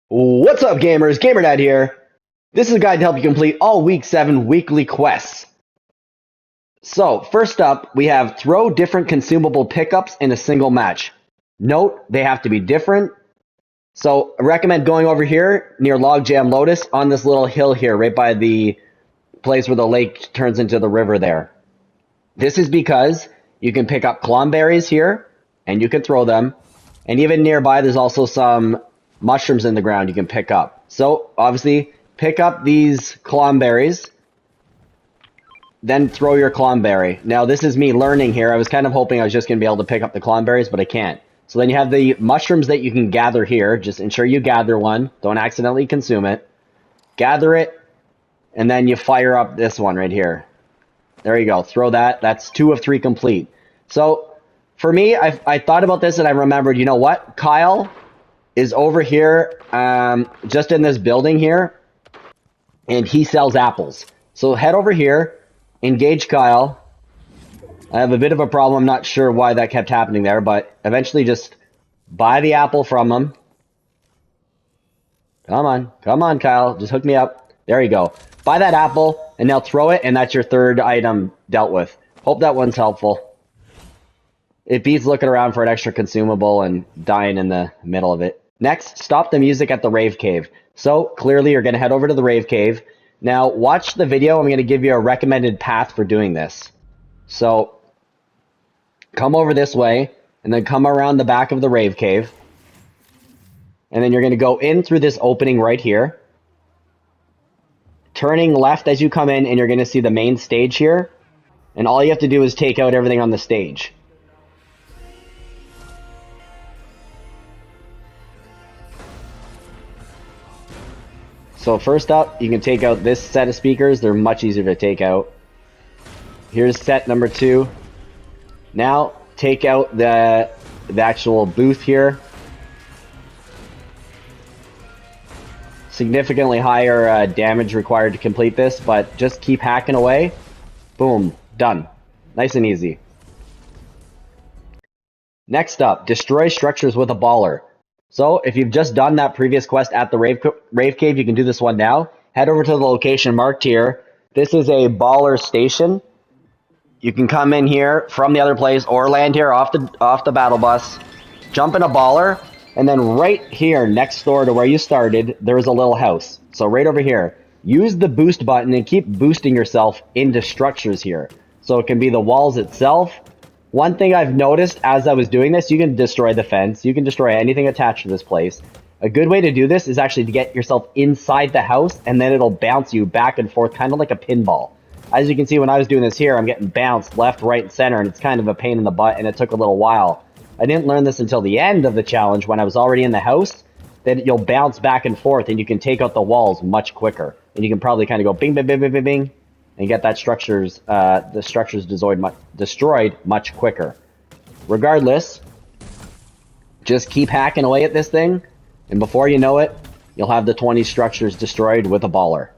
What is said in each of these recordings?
What's up, gamers? GamerDad here. This is a guide to help you complete all Week 7 weekly quests. So, first up, we have throw different consumable pickups in a single match. Note, they have to be different. So, I recommend going over here near Logjam Lotus on this little hill here, right by the place where the lake turns into the river there. This is because you can pick up clomberries here, and you can throw them. And even nearby, there's also some mushrooms in the ground you can pick up. So, obviously, pick up these clomberries, then throw your clomberry. Now, this is me learning here. I was kind of hoping I was just going to be able to pick up the clomberries, but I can't. So then you have the mushrooms that you can gather here. Just ensure you gather one. Don't accidentally consume it. Gather it, and then you fire up this one right here. There you go. Throw that. That's 2 of 3 complete. So, for me, I thought about this and I remembered, you know what? Kyle is over here, just in this building here, and he sells apples. So head over here, engage Kyle. I have a bit of a problem. I'm not sure why that kept happening there, but eventually just buy the apple from him. Come on, Kyle. Just hook me up. There you go. Buy that apple, and now throw it, and that's your 3rd item dealt with. Hope that one's helpful. It beats looking around for an extra consumable and dying in the middle of it. Next, stop the music at the Rave Cave. So, clearly you're going to head over to the Rave Cave. Now, watch the video. I'm going to give you a recommended path for doing this. So, come over this way, and then come around the back of the Rave Cave. And then you're going to go in through this opening right here. Turning left as you come in, and you're going to see the main stage here. And all you have to do is take out everything on the stage. So first up, you can take out this set of speakers. They're much easier to take out. Here's set number 2. Now, take out the actual booth here. Significantly higher damage required to complete this, but just keep hacking away. Boom, done. Nice and easy. Next up, destroy structures with a baller. So, if you've just done that previous quest at the Rave Cave, you can do this one now. Head over to the location marked here. This is a baller station. You can come in here from the other place or land here off the battle bus. Jump in a baller, and then right here next door to where you started, there is a little house. So right over here, use the boost button and keep boosting yourself into structures here. So it can be the walls itself. One thing I've noticed as I was doing this, you can destroy the fence. You can destroy anything attached to this place. A good way to do this is actually to get yourself inside the house, and then it'll bounce you back and forth, kind of like a pinball. As you can see, when I was doing this here, I'm getting bounced left, right, and center, and it's kind of a pain in the butt, and it took a little while. I didn't learn this until the end of the challenge when I was already in the house, that you'll bounce back and forth, and you can take out the walls much quicker. And you can probably kind of go bing, bing, bing, bing, bing, bing, and get that the structures destroyed much quicker. Regardless, just keep hacking away at this thing, and before you know it, you'll have the 20 structures destroyed with a baller.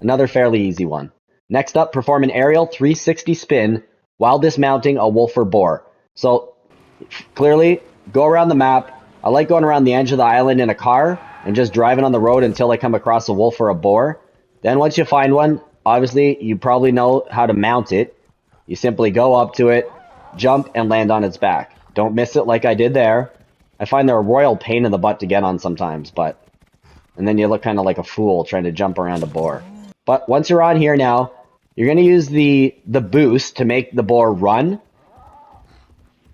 Another fairly easy one. Next up, perform an aerial 360 spin while dismounting a wolf or boar. So, clearly, go around the map. I like going around the edge of the island in a car and just driving on the road until I come across a wolf or a boar. Then once you find one, obviously, you probably know how to mount it. You simply go up to it, jump, and land on its back. Don't miss it like I did there. I find they're a royal pain in the butt to get on sometimes, but... And then you look kind of like a fool trying to jump around a boar. But once you're on here now, you're going to use the boost to make the boar run.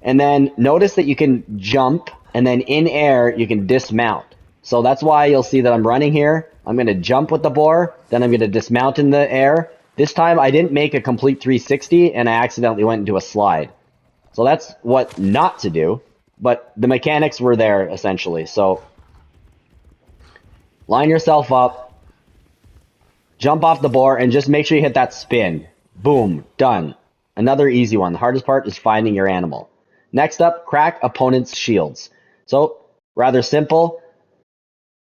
And then notice that you can jump, and then in air, you can dismount. So that's why you'll see that I'm running here. I'm going to jump with the boar, then I'm going to dismount in the air. This time I didn't make a complete 360 and I accidentally went into a slide. So that's what not to do, but the mechanics were there essentially. So line yourself up, jump off the boar, and just make sure you hit that spin. Boom, done. Another easy one. The hardest part is finding your animal. Next up, crack opponents' shields. So rather simple.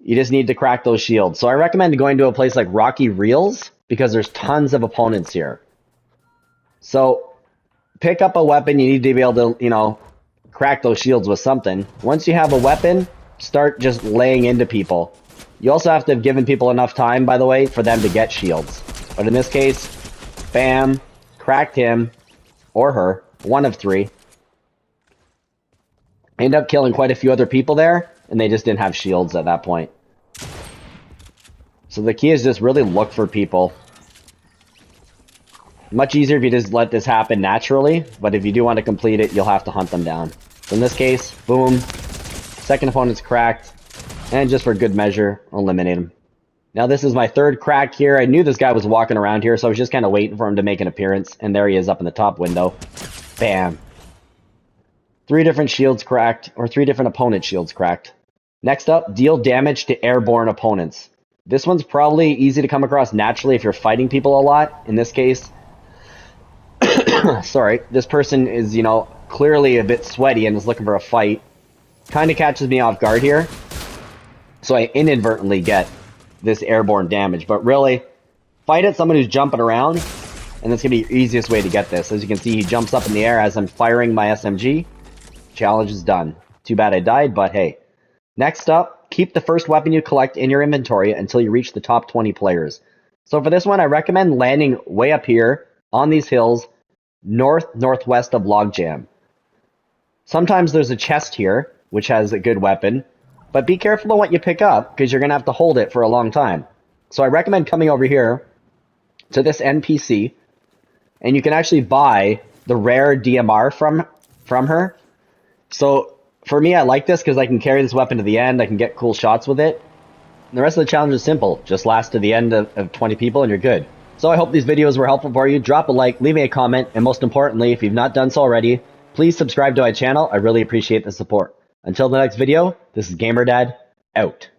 You just need to crack those shields. So I recommend going to a place like Rocky Reels because there's tons of opponents here. So pick up a weapon. You need to be able to, crack those shields with something. Once you have a weapon, start just laying into people. You also have to have given people enough time, by the way, for them to get shields. But in this case, bam, cracked him, or her, one of three. Ended up killing quite a few other people there, and they just didn't have shields at that point. So the key is just really look for people. Much easier if you just let this happen naturally, but if you do want to complete it, you'll have to hunt them down. So in this case, boom, second opponent's cracked, and just for good measure, eliminate him. Now this is my third crack here. I knew this guy was walking around here, so I was just kind of waiting for him to make an appearance, and there he is up in the top window. Bam. 3 different shields cracked, or 3 different opponent shields cracked. Next up, deal damage to airborne opponents. This one's probably easy to come across naturally if you're fighting people a lot. In this case, sorry, this person is, you know, clearly a bit sweaty and is looking for a fight. Kind of catches me off guard here. So I inadvertently get this airborne damage. But really, fight at someone who's jumping around, and that's going to be your easiest way to get this. As you can see, he jumps up in the air as I'm firing my SMG. Challenge is done. Too bad I died, but hey. Next up, keep the first weapon you collect in your inventory until you reach the top 20 players. So for this one, I recommend landing way up here on these hills, northwest of Logjam. Sometimes there's a chest here, which has a good weapon, but be careful on what you pick up, because you're going to have to hold it for a long time. So I recommend coming over here to this NPC, and you can actually buy the rare DMR from her. So for me, I like this because I can carry this weapon to the end, I can get cool shots with it. And the rest of the challenge is simple, just last to the end of 20 people and you're good. So I hope these videos were helpful for you. Drop a like, leave me a comment, and most importantly, if you've not done so already, please subscribe to my channel. I really appreciate the support. Until the next video, this is GamerDad, out.